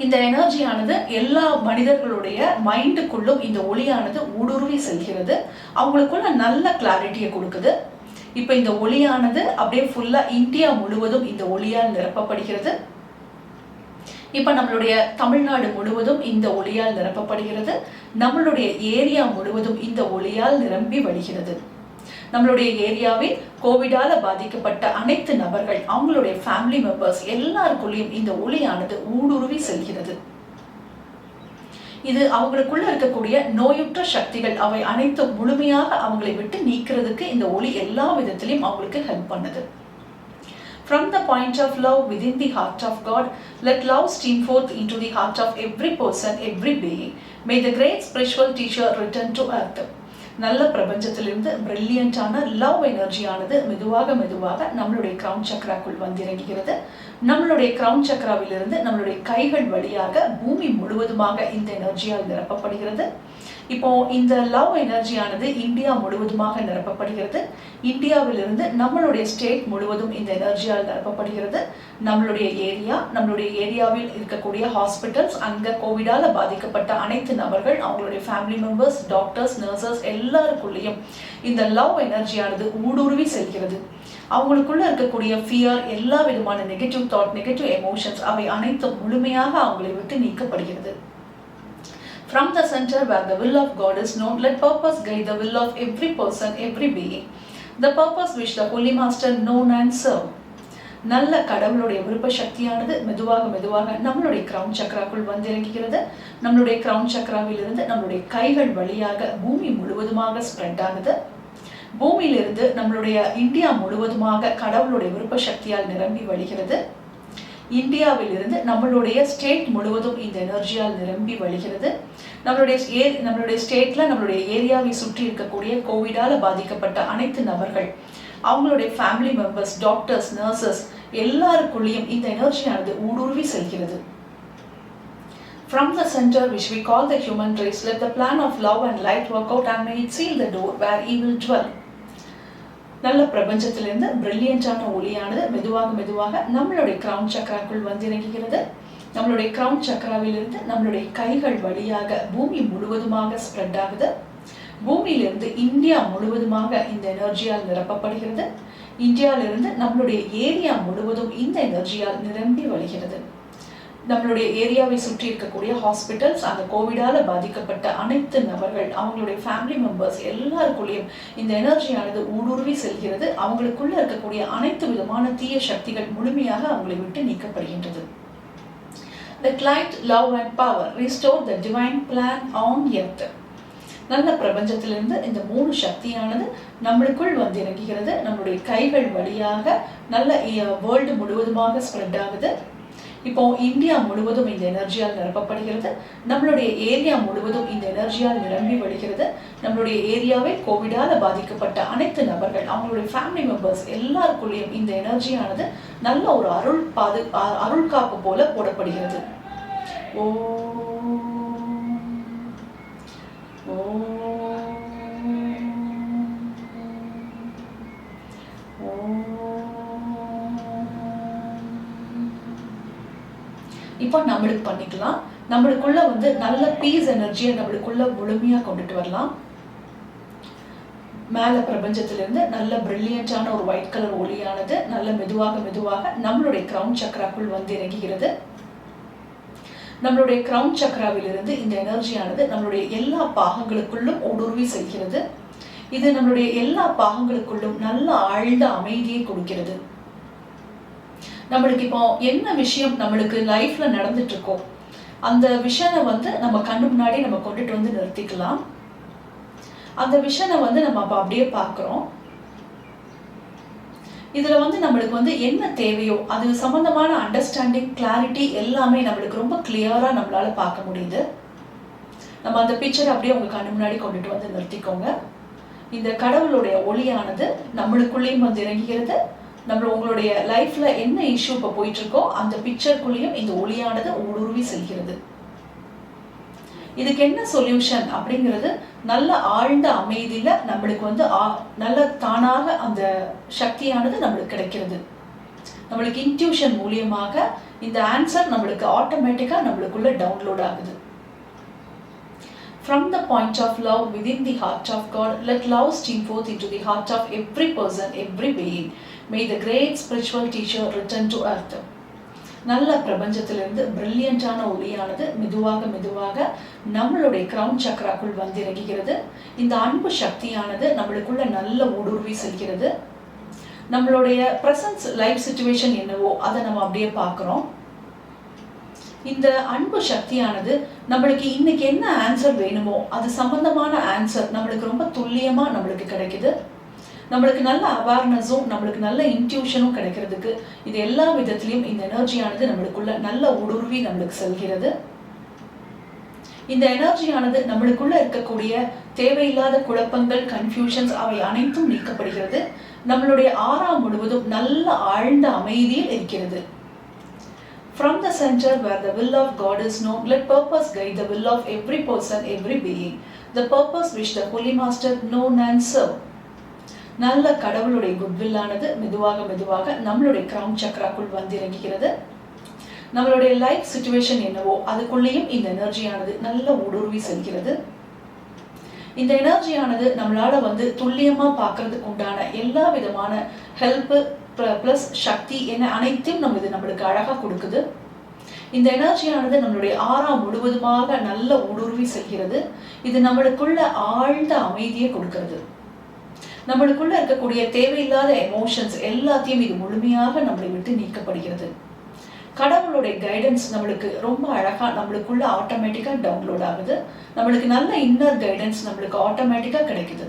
இந்த எனர்ஜியானது எல்லா மனிதர்களுடைய மைண்டுக்குள்ளும் இந்த ஒளியானது ஊடுருவி செல்கிறது. அவங்களுக்குள்ள நல்ல கிளாரிட்டியை கொடுக்குது. இப்போ இந்த ஒளியானது அப்படியே ஃபுல்லா இந்தியா முழுவதும் இந்த ஒளியால் நிரப்பப்படுகிறது. இப்போ நம்மளுடைய தமிழ்நாடு முழுவதும் இந்த ஒளியால் நிரப்பப்படுகிறது. நம்மளுடைய ஏரியா முழுவதும் இந்த ஒளியால் நிரம்பி வழிகிறது. நம்மளுடைய ஏரியாவில் கோவிடால பாதிக்கப்பட்ட அனைத்து நபர்கள், அவங்களுடைய ஃபேமிலி மெம்பர்ஸ் எல்லாருக்குள்ளேயும் இந்த ஒளியானது ஊடுருவி செல்கிறது. இது அவங்களுக்குள்ள இருக்கக்கூடிய நோயுற்ற சக்திகள் அவை அனைத்தும் முழுமையாக அவங்களை விட்டு நீக்கிறதுக்கு இந்த ஒளி எல்லா விதத்திலையும் அவங்களுக்கு ஹெல்ப் பண்ணுது. From the point of love within the heart of God, let love stream forth into the heart of every person, every being. May the great spiritual teacher return to earth. நல்ல பிரபஞ்சத்திலிருந்து பிரில்லியண்டான love எனர்ஜியானது மெதுவாக நம்மளுடைய crown சக்கராக்குள் வந்து இறங்குகிறது. நம்மளுடைய crown சக்கராவிலிருந்து நம்மளுடைய கைகள் வழியாக பூமி முழுவதுமாக இந்த எனர்ஜியால் நிரப்பப்படுகிறது. இப்போ இந்த லவ் எனர்ஜியானது இந்தியா முழுவதுமாக நிரப்பப்படுகிறது. இந்தியாவிலிருந்து நம்மளுடைய ஸ்டேட் முழுவதும் இந்த எனர்ஜியால் நிரப்பப்படுகிறது. நம்மளுடைய ஏரியாவில் இருக்கக்கூடிய ஹாஸ்பிட்டல்ஸ், அங்க கோவிடால பாதிக்கப்பட்ட அனைத்து நபர்கள், அவங்களுடைய ஃபேமிலி மெம்பர்ஸ், டாக்டர்ஸ், நர்சஸ் எல்லாருக்குள்ளேயும் இந்த லவ் எனர்ஜியானது ஊடுருவி செல்கிறது. அவங்களுக்குள்ள இருக்கக்கூடிய ஃபியர், எல்லா விதமான நெகட்டிவ் தாட், நெகட்டிவ் எமோஷன்ஸ் அவை அனைத்தும் முழுமையாக அவங்களை விட்டு நீக்கப்படுகிறது. From the center where the will of God is known, let purpose guide the will of every person, every being. The purpose which the Holy Master known and serve. நல்ல கடவுளுடைய விருப்ப சக்தியானது மெதுவாக நம்மளுடைய கிரவுன் சக்கராக்குள் வந்து இறங்குகிறது. நம்மளுடைய கிரவுன் சக்கராவிலிருந்து நம்மளுடைய கைகள் வழியாக பூமி முழுவதுமாக ஸ்ப்ரெட் ஆகுது. பூமியிலிருந்து நம்மளுடைய இந்தியா முழுவதுமாக கடவுளுடைய விருப்ப சக்தியால் நிரம்பி வழிகிறது. இந்தியாவிலிருந்து நம்மளுடைய ஸ்டேட் முழுவதும் இந்த எனர்ஜியால் நிரம்பி வழிகிறது. நம்மளுடைய ஸ்டேட்ல நம்மளுடைய ஏரியாவை சுற்றி இருக்கக்கூடிய கோவிடால பாதிக்கப்பட்ட அனைத்து நபர்கள், அவங்களுடைய ஃபேமிலி மெம்பர்ஸ், டாக்டர்ஸ், நர்சஸ் எல்லாருக்குள்ளேயும் இந்த எனர்ஜியானது ஊடுருவி செல்கிறது. From the center which we call the human race, let the plan of love and light work out and may it seal the door where evil dwell. நல்ல பிரபஞ்சத்திலிருந்து பிரில்லியண்டான ஒளியானது மெதுவாக நம்மளுடைய crown சக்கராக்குள் வந்து இறங்குகிறது. நம்மளுடைய கிரவுன் சக்கராவிலிருந்து நம்மளுடைய கைகள் வழியாக பூமி முழுவதுமாக ஸ்ப்ரெட் ஆகுது. பூமியிலிருந்து இந்தியா முழுவதுமாக இந்த எனர்ஜியால் நிரப்பப்படுகிறது. இந்தியாவிலிருந்து நம்மளுடைய ஏரியா முழுவதும் இந்த எனர்ஜியால் நிரம்பி வழிகிறது. நம்மளுடைய ஏரியாவை சுற்றி இருக்கக்கூடிய ஹாஸ்பிட்டல்ஸ், அந்த கோவிடால பாதிக்கப்பட்ட அனைத்து நபர்கள், அவங்களுடைய ஃபேமிலி மெம்பர்ஸ் எல்லாருக்குள்ளேயும் இந்த எனர்ஜியானது ஊடுருவி செல்கிறது. அவங்களுக்குள்ள இருக்கக்கூடிய அனைத்து விதமான தீய சக்திகள் முழுமையாக அவங்களை விட்டு நீக்கப்படுகின்றது. Let light, love and power restore the divine plan on earth. நல்ல பிரபஞ்சத்திலிருந்து இந்த 3 சக்தியானது நம்மளுக்குள் வந்து இறங்குகிறது. நம்மளுடைய கைகள் வழியாக நல்ல வேர்ல்டு முழுவதுமாக ஸ்ப்ரெட் ஆகுது. இப்போ இந்தியா முழுவதும் இந்த எனர்ஜியால் நிரப்பப்படுகிறது. நம்மளுடைய ஏரியா முழுவதும் இந்த எனர்ஜியால் நிரம்பி வழிகிறது. நம்மளுடைய ஏரியாவை கோவிடால பாதிக்கப்பட்ட அனைத்து நபர்கள், அவங்களுடைய ஃபேமிலி மெம்பர்ஸ் எல்லாருக்குள்ளேயும் இந்த எனர்ஜியானது நல்ல ஒரு அருள் காப்பு போல போடப்படுகிறது. இப்போ நம்மளுக்கு பண்ணிக்கலாம். நம்மளுக்குள்ள வந்து நல்ல பீஸ் எனர்ஜியை நம்மளுக்குள்ள முழுமையா கொண்டுட்டு வரலாம். மேல பிரபஞ்சத்திலிருந்து நல்ல பிரில்லியண்டான ஒரு ஒயிட் கலர் ஒளியானது நல்ல மெதுவாக நம்மளுடைய கிரவுன் சக்கராக்குள் வந்து இறங்குகிறது. நம்மளுடைய கிரவுன் சக்கராவிலிருந்து இந்த எனர்ஜியானது நம்மளுடைய எல்லா பாகங்களுக்குள்ளும் ஊடுருவி செல்கிறது. இது நம்மளுடைய எல்லா பாகங்களுக்குள்ளும் நல்ல ஆழ்ந்த அமைதியை கொடுக்கிறது. நம்மளுக்கு இப்போ என்ன விஷயம் நம்மளுக்கு லைஃப்ல நடந்துட்டு இருக்கோ அந்த விஷனை வந்து நம்ம கண்ணு முன்னாடி நம்ம கொண்டுட்டு வந்து நிறுத்திக்கலாம். அந்த விஷனை வந்து நம்ம அப்ப அப்படியே பார்க்கிறோம். இதுல வந்து நம்மளுக்கு வந்து என்ன தேவையோ அது சம்பந்தமான அண்டர்ஸ்டாண்டிங், கிளாரிட்டி எல்லாமே நம்மளுக்கு ரொம்ப கிளியரா நம்மளால பார்க்க முடியுது. நம்ம அந்த பிக்சரை அப்படியே உங்க கண்ணு முன்னாடி கொண்டுட்டு வந்து நிறுத்திக்கோங்க. இந்த கடவுளுடைய ஒளியானது நம்மளுக்குள்ளேயும் வந்து இறங்குகிறது. உங்களுடைய லைஃப்ல என்ன இஷ்யூ இப்போ போயிட்டு இருக்கோ அந்த பிக்சருக்குள்ளேயும் இந்த ஒளியானது ஊடுருவி செல்கிறது. இதுக்கு என்ன சொல்யூஷன் அப்படிங்கிறது நல்ல ஆழ்ந்த அமைதியில நம்மளுக்கு வந்து நல்ல தானாக அந்த சக்தியானது நம்மளுக்கு கிடைக்கிறது. நம்மளுக்கு இன்ட்யூஷன் மூலியமாக இந்த ஆன்சர் நம்மளுக்கு ஆட்டோமேட்டிக்கா நம்மளுக்குள்ள டவுன்லோட் ஆகுது. From the point of love within the heart of God, let love stream forth into the heart of every person, every being. May the great spiritual teacher return to earth. நல்ல பிரபஞ்சத்திலிருந்து பிரில்லியண்டான ஒளியானது மெதுவாக நம்மளுடைய crown சக்கராக்குள் வந்து இறங்குகிறது. இந்த அன்பு சக்தியானது நம்மளுக்குள்ள நல்ல ஊடுருவி செல்கிறது. நம்மளுடைய பிரசன்ஸ் லைஃப் சிச்சுவேஷன் என்னவோ அதை நம்ம அப்படியே பார்க்குறோம். இந்த அன்பு சக்தியானது நம்மளுக்கு இன்னைக்கு என்ன ஆன்சர் வேணுமோ அது சம்பந்தமான ஆன்சர் நம்மளுக்கு ரொம்ப துல்லியமா நம்மளுக்கு கிடைக்குது. நம்மளுக்கு நல்ல அவேர்னஸும் நம்மளுக்கு நல்ல இன்ட்யூஷனும் கிடைக்கிறதுக்கு இது எல்லா விதத்திலையும் இந்த எனர்ஜியானது நம்மளுக்குள்ள நல்ல ஊடுருவி நம்மளுக்கு செல்கிறது. இந்த எனர்ஜியானது நம்மளுக்குள்ள இருக்கக்கூடிய தேவையில்லாத குழப்பங்கள், கன்ஃபியூஷன்ஸ் அவை அனைத்தும் நீக்கப்படுகிறது. நம்மளுடைய ஆறா முழுவதும் நல்ல ஆழ்ந்த அமைதியில் இருக்கிறது. From the center where the will of God is known, let purpose guide the will of every person, every being. The purpose which the Holy Master known and serve. நல்ல கடவுளுடைய குட்வில்லானது மெதுவாக நம்மளுடைய கிரவுன் சக்கராக்குள் வந்து இறங்குகிறது. நம்மளுடைய லைஃப் சிச்சுவேஷன் என்னவோ அதுக்குள்ளேயும் இந்த எனர்ஜியானது நல்ல ஊடுருவி செல்கிறது. இந்த எனர்ஜியானது நம்மளால வந்து துல்லியமா பார்க்கறதுக்கு உண்டான எல்லா விதமான ஹெல்ப் பிளஸ் சக்தி என அனைத்தையும் நம்மளுக்கு அழகா கொடுக்குது. இந்த எனர்ஜியானது நம்மளுடைய ஆறா முழுவதுமாக நல்ல ஊடுருவி செல்கிறது. இது நம்மளுக்குள்ள ஆழ்ந்த அமைதியை கொடுக்கிறது. நம்மளுக்குள்ள இருக்கக்கூடிய தேவையில்லாத எமோஷன்ஸ் எல்லாத்தையும் இது முழுமையாக நம்மளை விட்டு நீக்கப்படுகிறது. கடவுளுடைய கைடன்ஸ் நம்மளுக்கு ரொம்ப அழகா நம்மளுக்குள்ள ஆட்டோமேட்டிக்கா டவுன்லோட் ஆகுது. நம்மளுக்கு நல்ல இன்னர் கைடன்ஸ் நம்மளுக்கு ஆட்டோமேட்டிக்கா கிடைக்குது.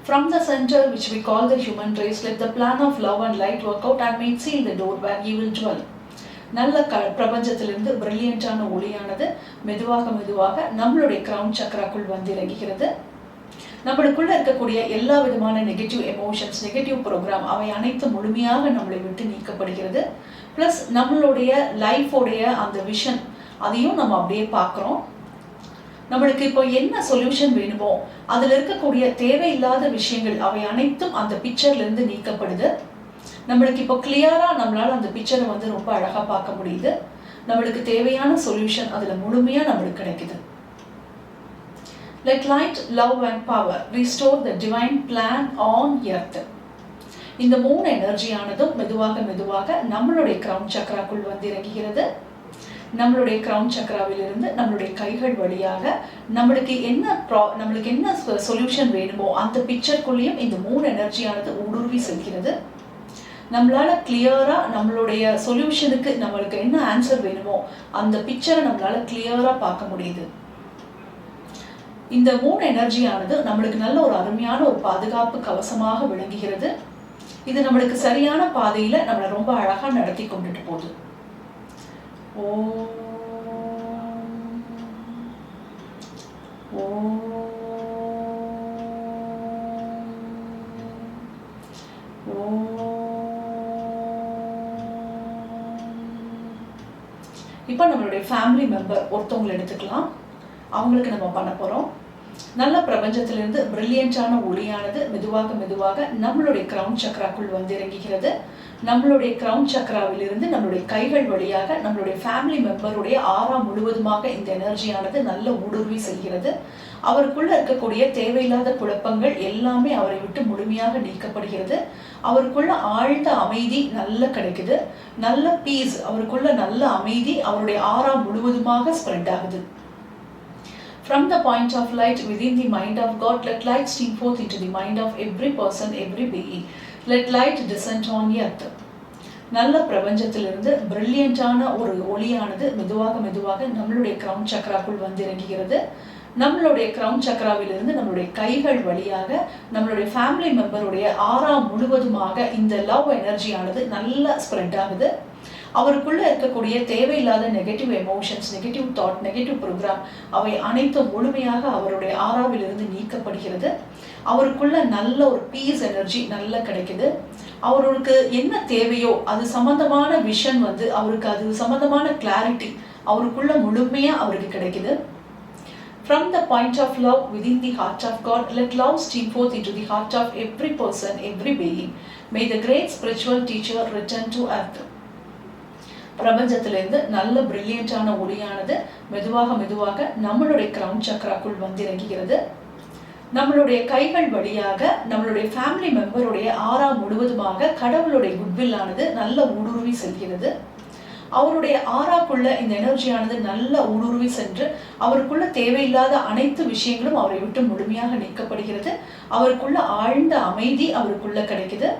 From the center which we call the human race, let the plan of love and light work out and may seal the door where he will dwell. நல்ல பிரபஞ்சத்திலிருந்து பிரில்லியண்டான ஒளியானது மெதுவாக நம்மளுடைய கிரவுன் சக்கராக்குள் வந்து இறங்குகிறது. நம்மளுக்குள்ள இருக்கக்கூடிய எல்லா விதமான நெகட்டிவ் எமோஷன்ஸ், நெகட்டிவ் ப்ரோக்ராம் அவை அனைத்து முழுமையாக நம்மளை விட்டு நீக்கப்படுகிறது. பிளஸ் நம்மளுடைய லைஃபோடைய அந்த விஷன் அதையும் நம்ம அப்படியே பார்க்குறோம். நம்மளுக்கு இப்போ என்ன சொல்யூஷன் வேணுமோ அதுல இருக்கக்கூடிய தேவையில்லாத விஷயங்கள் அவை அனைத்தும் அந்த பிக்சர்ல இருந்து நீக்கப்படுது. நம்மளுக்கு இப்போ கிளியரா நம்மளால அந்த பிக்சரை வந்து ரொம்ப அழகா பார்க்க முடியுது. நம்மளுக்கு தேவையான சொல்யூஷன் அதுல முழுமையா நம்மளுக்கு கிடைக்குது. Let light, love and power restore the divine plan on earth. இந்த 3 எனர்ஜியானதும் மெதுவாக மெதுவாக நம்மளுடைய கிரவுன் சக்ராக்குள் வந்து இறங்குகிறது. நம்மளுடைய கிரவுன் சக்ராவிலிருந்து நம்மளுடைய கைகள் வழியாக நம்மளுக்கு என்ன சொல்யூஷன் வேணுமோ அந்த பிக்சருக்குள்ளேயும் இந்த 3 எனர்ஜியானது ஊடுருவி செல்கிறது. நம்மளால கிளியரா நம்மளுடைய சொல்யூஷனுக்கு நம்மளுக்கு என்ன ஆன்சர் வேணுமோ அந்த பிக்சரை நம்மளால கிளியரா பார்க்க முடியுது. இந்த 3 எனர்ஜியானது நம்மளுக்கு நல்ல ஒரு அருமையான ஒரு பாதுகாப்பு கவசமாக விளங்குகிறது. இது நம்மளுக்கு சரியான பாதையில நம்மளை ரொம்ப அழகா நடத்தி கொண்டுட்டு போகுது. ஓம் ஓம் ஓம். இப்போ நம்மளுடைய ஃபேமிலி மெம்பர் ஒருத்தவங்களை எடுத்துக்கலாம். அவங்களுக்கு நம்ம பண்ண போறோம். நல்ல பிரபஞ்சத்திலிருந்து பிரில்லியண்டான ஒளியானது மெதுவாக மெதுவாக நம்மளுடைய கிரவுன் சக்ராக்குள் வந்து இறங்குகிறது. நம்மளுடைய கிரவுன் சக்ராவிலிருந்து நம்மளுடைய கைகள் வழியாக நம்மளுடைய ஃபேமிலி மெம்பருடைய ஆறா முழுவதுமாக இந்த எனர்ஜியானது நல்ல ஊடுருவி செல்கிறது. அவருக்குள்ள இருக்கக்கூடிய தேவையில்லாத குழப்பங்கள் எல்லாமே அவரை விட்டு முழுமையாக நீக்கப்படுகிறது. அவருக்குள்ள ஆழ்ந்த அமைதி நல்ல கிடைக்குது. நல்ல பீஸ், அவருக்குள்ள நல்ல அமைதி அவருடைய ஆறா முழுவதுமாக ஸ்ப்ரெட் ஆகுது. From the point of light within the mind of God, let light stream forth into the mind of every person, every being. Let light descend on earth. நல்ல பிரபஞ்சத்திலிருந்து பிரில்லியண்டான ஒரு ஒளியானது மெதுவாக மெதுவாக நம்மளுடைய கிரவுன் சக்ராக்குள் வந்து இறங்குகிறது. நம்மளுடைய கிரவுன் சக்ராவிலிருந்து நம்மளுடைய கைகள் வழியாக நம்மளுடைய ஃபேமிலி மெம்பருடைய ஆறா முழுவதுமாக இந்த லவ் எனர்ஜியானது நல்லா ஸ்ப்ரெட் ஆகுது. அவருக்குள்ள இருக்கக்கூடிய தேவையில்லாத negative emotions, negative thought, negative program அவை அனைத்தும் முழுமையாக அவருடைய ஆறாவிலிருந்து நீக்கப்படுகிறது. அவருக்குள்ள நல்ல ஒரு பீஸ் எனர்ஜி நல்ல கிடைக்குது. அவருக்கு என்ன தேவையோ அது சம்பந்தமான விஷன் வந்து அவருக்கு அது சம்பந்தமான கிளாரிட்டி அவருக்குள்ள முழுமையா அவருக்கு கிடைக்குது. From the point of love within the heart of God, let love stream forth into the heart of every person, every being. May the great spiritual teacher return to earth. பிரபஞ்சத்திலிருந்து நல்ல பிரில்லியண்டான ஒளியானது மெதுவாக மெதுவாக நம்மளுடைய crown சக்ராக்குள் வந்து இறங்குகிறது. நம்மளுடைய கைகள் வழியாக நம்மளுடைய ஃபேமிலி மெம்பருடைய ஆறா முழுவதுமாக கடவுளுடைய குட்வில் ஆனது நல்ல ஊடுருவி செல்கிறது. அவருடைய ஆறாக்குள்ள இந்த எனர்ஜியானது நல்ல ஊடுருவி சென்று அவருக்குள்ள தேவையில்லாத அனைத்து விஷயங்களும் அவரை விட்டு முழுமையாக நீக்கப்படுகிறது. அவருக்குள்ள ஆழ்ந்த அமைதி அவருக்குள்ள கிடைக்குது.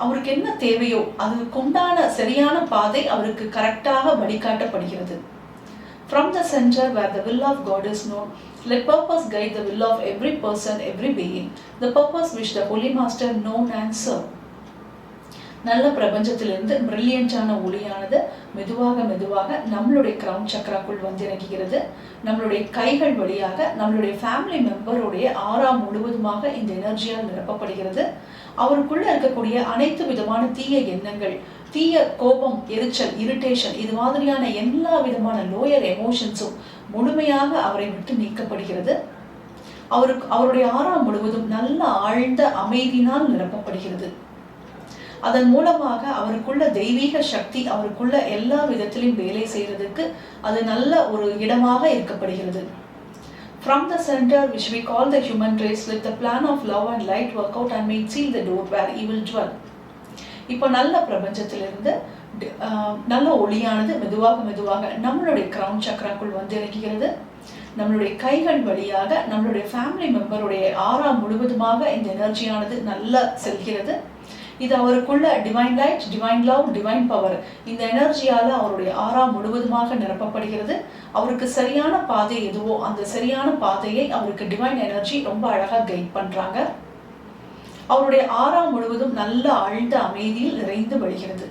அவருக்கு என்ன தேவையோ அதுக்குண்டான சரியான பாதை அவருக்கு கரெக்டாக வழிகாட்டப்படுகிறது. From the center where the will of God is known, let purpose guide the will of every person, every being, the purpose which the Holy Master known and serve. நல்ல பிரபஞ்சத்திலிருந்து பிரில்லியண்டான ஒளியானது மெதுவாக மெதுவாக நம்மளுடைய கிரவுன் சக்ராக்குள் வந்து இறங்குகிறது. நம்மளுடைய கைகள் வழியாக நம்மளுடைய ஃபேமிலி மெம்பருடைய ஆறா முழுவதுமாக இந்த எனர்ஜியால் நிரப்பப்படுகிறது. அவருக்குள்ள இருக்கக்கூடிய அனைத்து விதமான தீய எண்ணங்கள், தீய கோபம், எரிச்சல், இரிட்டேஷன், இது மாதிரியான எல்லா விதமான லோயர் எமோஷன்ஸும் முழுமையாக அவரை விட்டு நீக்கப்படுகிறது. அவருடைய ஆறா முழுவதும் நல்ல ஆழ்ந்த அமைதியினால் நிரப்பப்படுகிறது. அதன் மூலமாக அவருக்குள்ள தெய்வீக சக்தி அவருக்குள்ள எல்லா விதத்திலும் வேலை செய்யறதுக்கு அது நல்ல ஒரு இடமாக இருக்கப்படுகிறது. From the center which we call the human race, let the plan of love and light work out and may seal the door where evil dwell. இப்போ நல்ல பிரபஞ்சத்திலிருந்து நல்ல ஒளியானது மெதுவாக மெதுவாக நம்மளுடைய கிரவுன் சக்ராக்குள் வந்து இறங்குகிறது. நம்மளுடைய கைகள் வழியாக நம்மளுடைய ஃபேமிலி மெம்பருடைய ஆறா முழுவதுமாக இந்த எனர்ஜியானது நல்லா செல்கிறது. இது அவருக்குள்ள divine light, divine love, divine power இந்த எனர்ஜியால அவருடைய ஆறா முழுவதுமாக நிரப்பப்படுகிறது. அவருக்கு சரியான பாதை எதுவோ அந்த சரியான பாதையை அவருக்கு டிவைன் எனர்ஜி ரொம்ப அழகா கைட் பண்றாங்க. அவருடைய ஆறா முழுவதும் நல்ல ஆழ்ந்த அமைதியில் நிறைந்து வழிகிறது.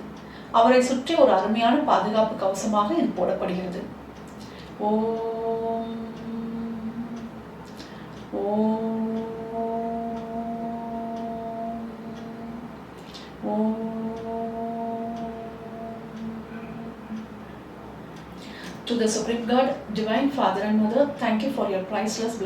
அவரை சுற்றி ஒரு அருமையான பாதுகாப்பு கவசமாக இது போடப்படுகிறது. ஓம் ஓம் To the Supreme God, Divine Father and Mother, thank you for your priceless blessing.